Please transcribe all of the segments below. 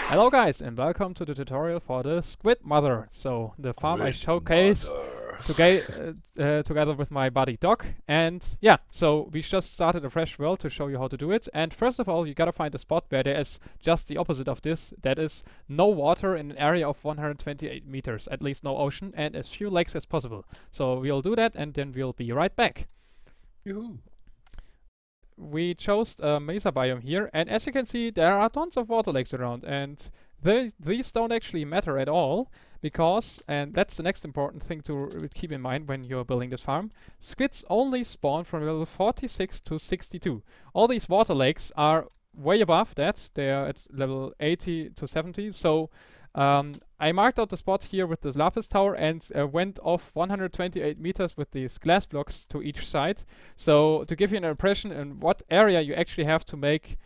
Hello guys, and welcome to the tutorial for the SquidMother. So the farm I showcase together with my buddy Doc. And yeah, so we just started a fresh world to show you how to do it. And first of all, you gotta find a spot where there is just the opposite of this. That is no water in an area of 128 meters, at least no ocean, and as few lakes as possible. So we'll do that and then we'll be right back. Yoo-hoo. We chose a mesa biome here, and as you can see, there are tons of water lakes around, and these don't actually matter at all because, and that's the next important thing to keep in mind when you're building this farm, squids only spawn from level 46 to 62. All these water lakes are way above that. They are at level 80 to 70, so I marked out the spot here with this lapis tower and went off 128 meters with these glass blocks to each side. So to give you an impression in what area you actually have to make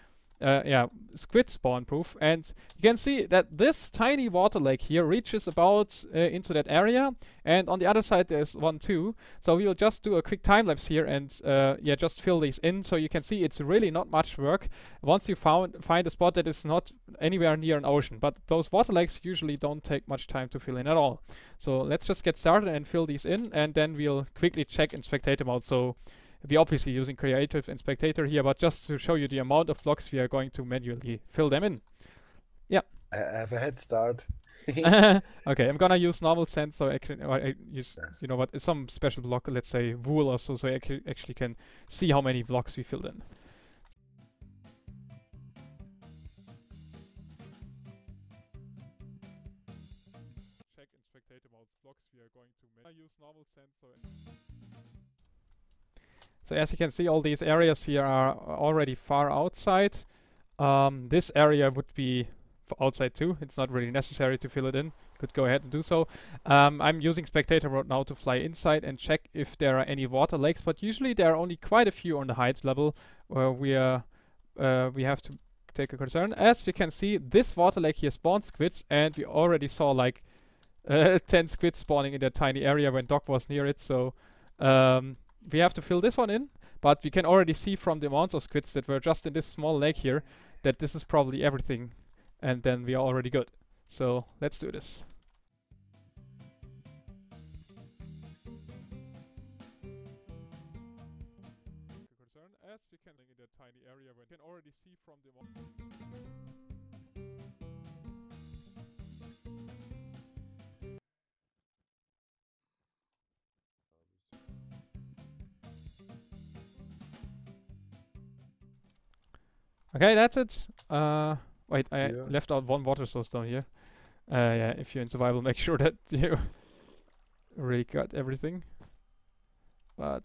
squid spawn proof. And you can see that this tiny water lake here reaches about into that area, and on the other side there's one too. So we will just do a quick time lapse here and just fill these in, so you can see it's really not much work once you find a spot that is not anywhere near an ocean. But those water lakes usually don't take much time to fill in at all. So let's just get started and fill these in, and then we'll quickly check in spectator mode. So we're obviously using creative and spectator here, but just to show you the amount of blocks we are going to manually fill them in. Yeah. I have a head start. Okay, I'm gonna use normal sand, so I can use, you know what, some special block, let's say wool or so I actually can see how many blocks we filled in. Check in spectator mode blocks we are going to use normal sand, so as you can see, all these areas here are already far outside. This area would be outside too. It's not really necessary to fill it in. You could go ahead and do so. I'm using spectator mode now to fly inside and check if there are any water lakes, but usually there are only quite a few on the height level where we have to take a concern. As you can see, this water lake here spawns squids, and we already saw like 10 squids spawning in that tiny area when Doc was near it. So we have to fill this one in, but we can already see from the amounts of squids that were just in this small lake here that this is probably everything, and then we are already good. So let's do this. As we can in that tiny area, we can already see from the Okay, that's it. Wait, I left out one water source down here. Yeah, if you're in survival, make sure that you really got everything. But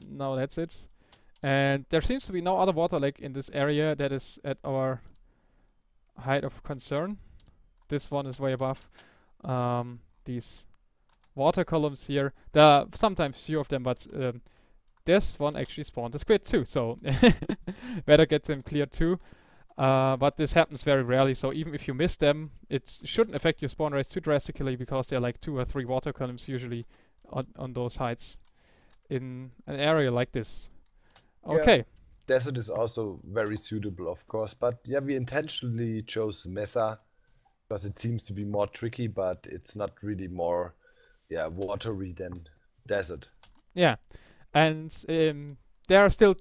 no, that's it. And there seems to be no other water lake in this area that is at our height of concern. This one is way above. These water columns here, there are sometimes few of them, but this one actually spawned a squid too, so better get them cleared too. But this happens very rarely, so even if you miss them, it shouldn't affect your spawn rates too drastically, because there are like 2 or 3 water columns usually on those heights in an area like this. Okay. Yeah, desert is also very suitable, of course, but yeah, we intentionally chose mesa because it seems to be more tricky, but it's not really more watery than desert. Yeah. And there are still,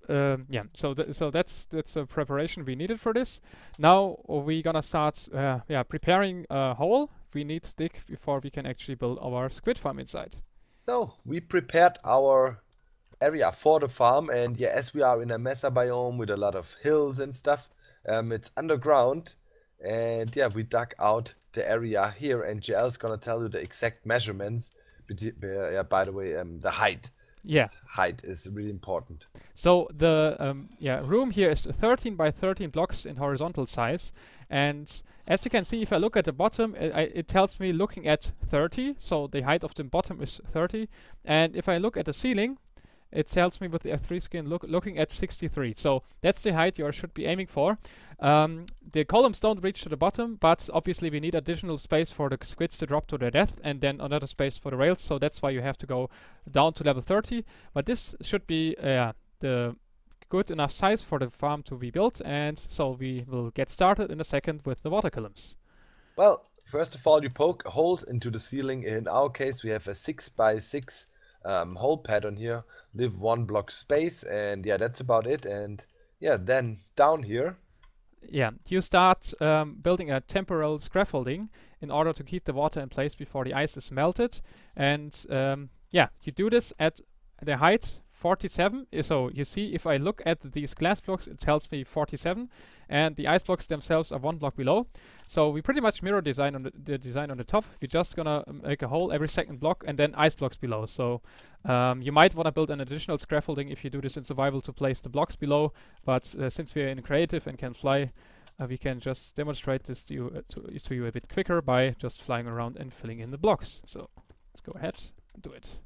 so that's a preparation we needed for this. Now we're gonna start, preparing a hole we need to dig before we can actually build our squid farm inside. So we prepared our area for the farm, and yeah, as we are in a mesa biome with a lot of hills and stuff, it's underground, and yeah, we dug out the area here, and JL's gonna tell you the exact measurements. By the way, the height. Yeah, height is really important. So the room here is 13 by 13 blocks in horizontal size, and as you can see, if I look at the bottom, it tells me looking at 30, so the height of the bottom is 30, and if I look at the ceiling, it tells me with the F3 skin looking at 63. So that's the height you should be aiming for. The columns don't reach to the bottom, but obviously we need additional space for the squids to drop to their death, and then another space for the rails, so that's why you have to go down to level 30. But this should be the good enough size for the farm to be built, and so we will get started in a second with the water columns. Well, first of all, you poke holes into the ceiling. In our case, we have a 6x6 hole pattern here. Leave 1 block space, and yeah, that's about it. And yeah, then down here. Yeah, you start building a temporal scaffolding in order to keep the water in place before the ice is melted. And yeah, you do this at the height 47. So you see, if I look at these glass blocks, it tells me 47, and the ice blocks themselves are 1 block below. So we pretty much mirror design on the design on the top. We're just gonna make a hole every second block and then ice blocks below. So you might want to build an additional scaffolding if you do this in survival to place the blocks below, but since we're in creative and can fly, we can just demonstrate this to you a bit quicker by just flying around and filling in the blocks. So let's go ahead and do it.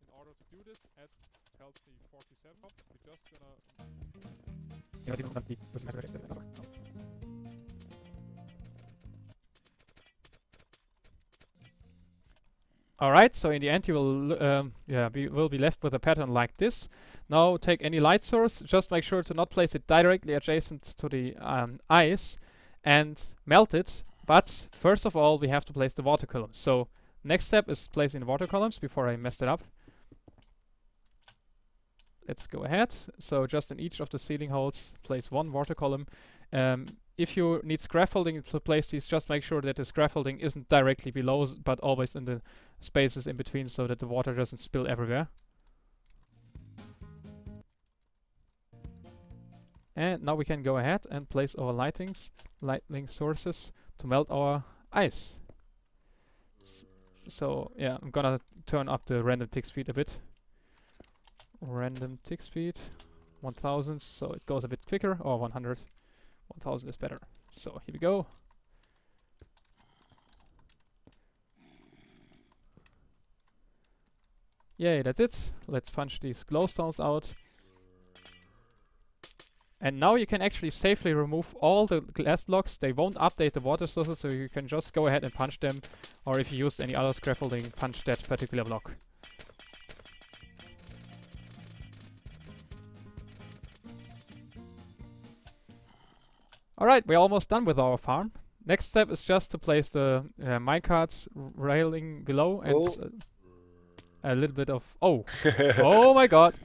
In order to do this, at tells me 47. We're just gonna Alright, so in the end you will be left with a pattern like this. Now take any light source, just make sure to not place it directly adjacent to the ice and melt it. But first of all, we have to place the water columns. So next step is placing the water columns before I messed it up. Let's go ahead. So just in each of the ceiling holes, place 1 water column. If you need scaffolding to place these, just make sure that the scaffolding isn't directly below, but always in the spaces in between so that the water doesn't spill everywhere. And now we can go ahead and place our lightning sources to melt our ice. So yeah, I'm gonna turn up the random tick speed a bit. Random tick speed 1000, so it goes a bit quicker, or 100. 1000 is better. So here we go. Yay, that's it. Let's punch these glowstones out. And now you can actually safely remove all the glass blocks. They won't update the water sources, so you can just go ahead and punch them, or if you used any other scaffolding, punch that particular block. Alright, we're almost done with our farm. Next step is just to place the minecarts railing below and a little bit of... Oh! Oh my god!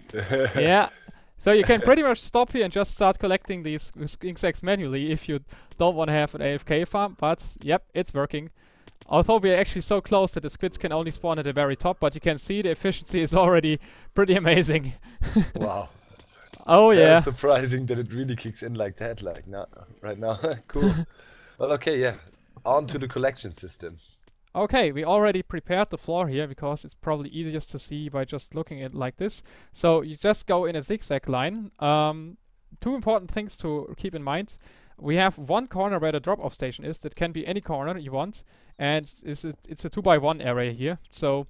Yeah! So you can pretty much stop here and just start collecting these insects manually if you don't want to have an AFK farm, but yep, it's working. Although we're actually so close that the squids can only spawn at the very top, but you can see the efficiency is already pretty amazing. Wow. Oh yeah. It's surprising that it really kicks in like that, like now, right now. Cool. Well, okay, yeah. On to the collection system. Okay, we already prepared the floor here because it's probably easiest to see by just looking at it like this. So you just go in a zigzag line. 2 important things to keep in mind. We have 1 corner where the drop-off station is. That can be any corner you want, and it's a 2x1 area here. So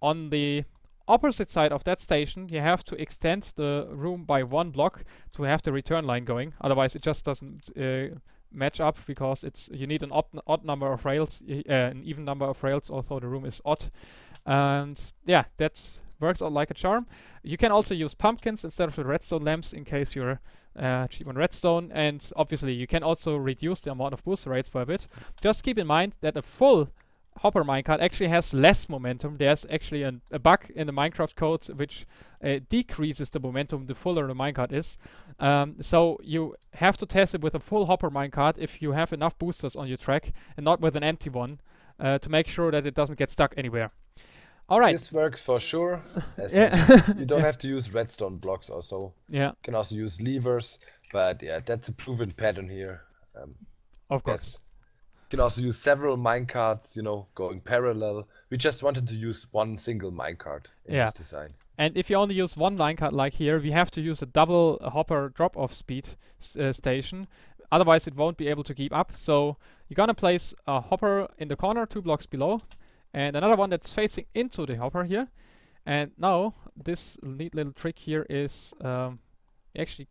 on the opposite side of that station, you have to extend the room by 1 block to have the return line going. Otherwise, it just doesn't match up because you need an odd number of rails, an even number of rails, although the room is odd. And yeah, that works out like a charm. You can also use pumpkins instead of the redstone lamps in case you're cheap on redstone. And obviously, you can also reduce the amount of booster rates for a bit. Just keep in mind that a full hopper minecart actually has less momentum. There's actually a bug in the Minecraft code which decreases the momentum the fuller the minecart is. So you have to test it with a full hopper minecart if you have enough boosters on your track and not with an empty one to make sure that it doesn't get stuck anywhere. Alright. This works for sure. You don't have to use redstone blocks or so. Yeah. You can also use levers, but yeah, that's a proven pattern here. Of course. Yes. You can also use several minecarts, you know, going parallel. We just wanted to use 1 single minecart in this design. And if you only use 1 minecart like here, we have to use a double hopper drop-off speed station. Otherwise, it won't be able to keep up. So you're gonna place a hopper in the corner 2 blocks below, and another one that's facing into the hopper here. And now this neat little trick here is actually,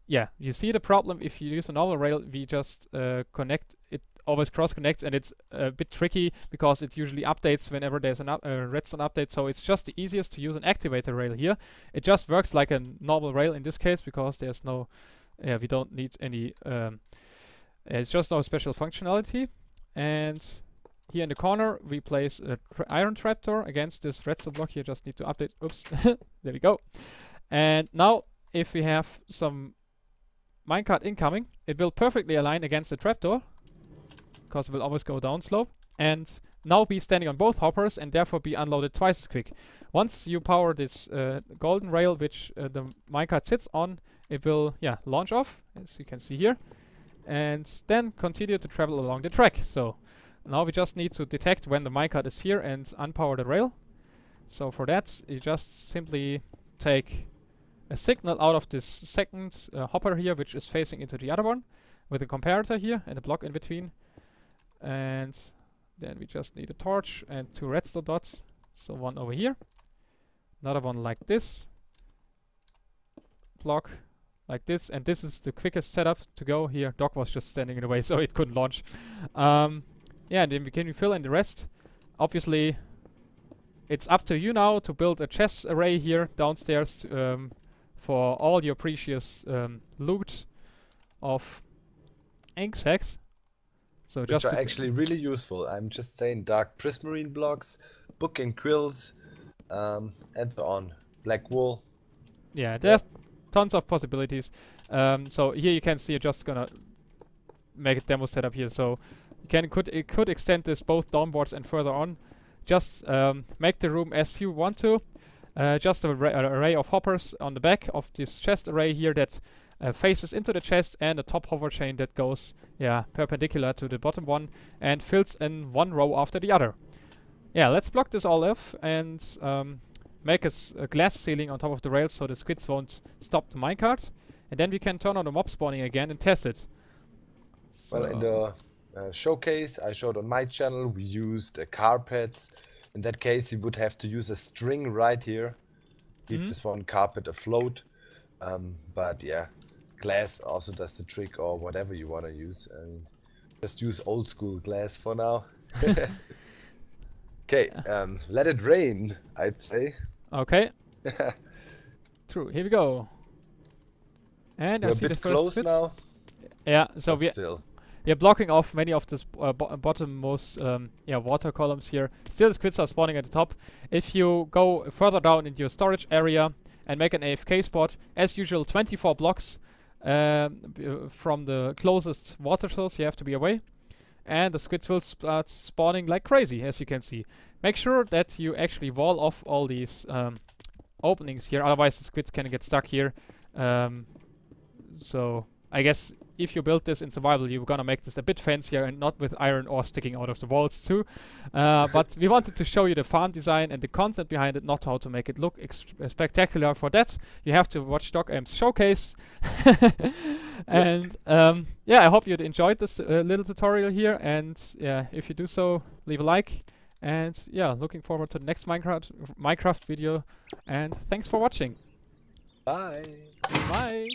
yeah, you see the problem if you use a normal rail. We just connect it always cross connects, and it's a bit tricky because it usually updates whenever there's a redstone update. So it's just the easiest to use an activator rail here. It just works like a normal rail in this case because there's no, we don't need any, it's just no special functionality. And here in the corner we place a iron trapdoor against this redstone block here. Just need to update. Oops, there we go. And now if we have some minecart incoming, it will perfectly align against the trapdoor because it will always go down slope, and now be standing on both hoppers and therefore be unloaded twice as quick. Once you power this golden rail which the minecart sits on, it will launch off, as you can see here, and then continue to travel along the track. So now we just need to detect when the minecart is here and unpower the rail. So for that you just simply take a signal out of this second hopper here, which is facing into the other one, with a comparator here and a block in between. And then we just need a torch and 2 redstone dots. So one over here, another one like this, block like this, and this is the quickest setup to go here. Doc was just standing in the way, so it couldn't launch. And then we can fill in the rest. Obviously, it's up to you now to build a chest array here downstairs for all your precious loot of ink sacks. So Which just are actually really useful. I'm just saying, dark prismarine blocks, book and quills, and so on. Black wool. Yeah, there's tons of possibilities. So here you can see, I'm just gonna make a demo setup here. So you could extend this both downwards and further on. Just make the room as you want to. Just an array of hoppers on the back of this chest array here that faces into the chest, and a top hover chain that goes perpendicular to the bottom one and fills in one row after the other. Yeah, let's block this all off and make a glass ceiling on top of the rails so the squids won't stop the minecart. And then we can turn on the mob spawning again and test it. So Well, in the showcase I showed on my channel, we used carpets. In that case, you would have to use a string right here. Keep this one carpet afloat. But yeah, glass also does the trick, or whatever you want to use. Just use old school glass for now. Okay, let it rain, I'd say. Okay. True, here we go. And We're I a see the bit first close squids. now. Yeah, so But still. we are blocking off many of the bottommost water columns here. Still the squids are spawning at the top. If you go further down into your storage area and make an AFK spot, as usual 24 blocks from the closest water source, you have to be away. And the squids will start spawning like crazy, as you can see. Make sure that you actually wall off all these openings here, otherwise the squids can get stuck here. So I guess if you build this in survival, you're gonna make this a bit fancier and not with iron ore sticking out of the walls too. But we wanted to show you the farm design and the concept behind it, not how to make it look spectacular. For that, you have to watch Docm's showcase. And yeah, I hope you enjoyed this little tutorial here. And yeah, if you do so, leave a like. And yeah, looking forward to the next Minecraft video. And thanks for watching. Bye. Bye.